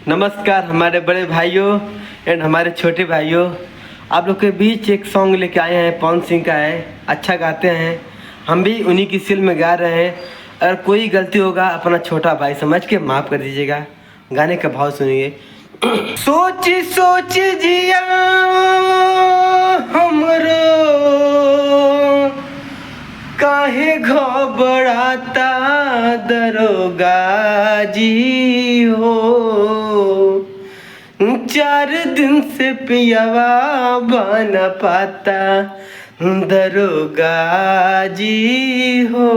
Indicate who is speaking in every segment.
Speaker 1: नमस्कार हमारे बड़े भाइयों एंड हमारे छोटे भाइयों, आप लोग के बीच एक सॉन्ग लेके आए हैं। पवन सिंह का है, अच्छा गाते हैं, हम भी उन्हीं की सिल में गा रहे हैं। अगर कोई गलती होगा अपना छोटा भाई समझ के माफ़ कर दीजिएगा। गाने का भाव सुनिए। सोच सोच जिया हमरो काहे घबराता दरोगा जी हो। 4 दिन से पियावा बन पाता दरोगा जी हो।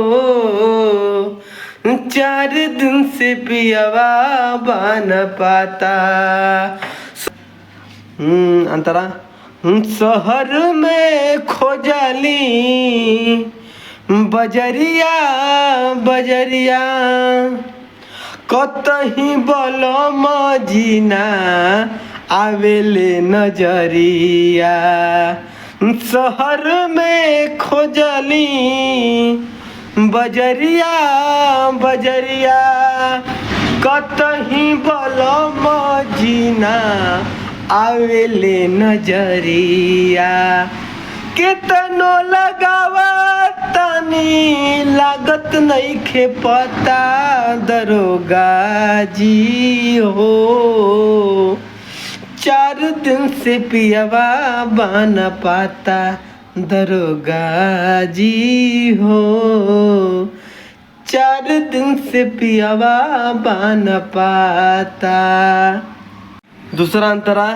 Speaker 1: 4 दिन से पियावा बन पाता। अंतरा शहर में खोजली बजरिया बजरिया कतही बलम जीना आवेले नजरिया। शहर में खोजली बजरिया बजरिया कतही बलम जीना आवेले नजरिया। केतनो लगावा तनी लागत नइखे पता दरोगा जी हो। 4 दिन से पियावा बन पाता दरोगा जी हो। 4 दिन से पियावा बन पाता। दूसरा अंतरा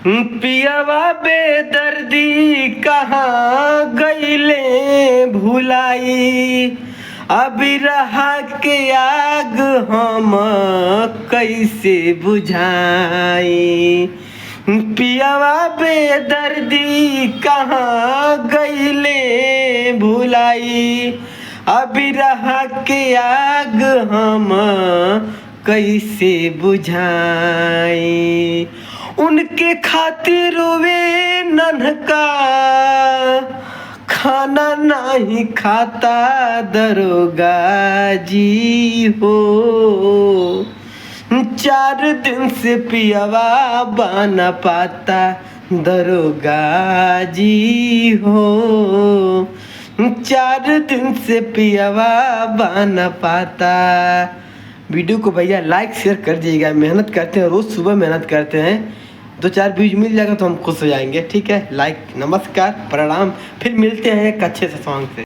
Speaker 1: पियावा बेदर्दी कहाँ गईले भुलाई। अभी रहा के आग हम कैसे बुझाई। पियावा बेदर्दी कहाँ गईले भुलाई। अभी रहा के आग हम कैसे बुझाई। उनके खातिर वे नन्हका खाना नहीं खाता दरोगा जी हो। 4 दिन से पियावा बन पाता दरोगा जी हो। 4 दिन से पियावा बन पाता। वीडियो को भैया लाइक शेयर कर दीजिएगा। मेहनत करते हैं, रोज़ सुबह मेहनत करते हैं। 2-4 व्यूज मिल जाएगा तो हम खुश हो जाएंगे। ठीक है, लाइक, नमस्कार, प्रणाम। फिर मिलते हैं एक अच्छे से सॉन्ग से।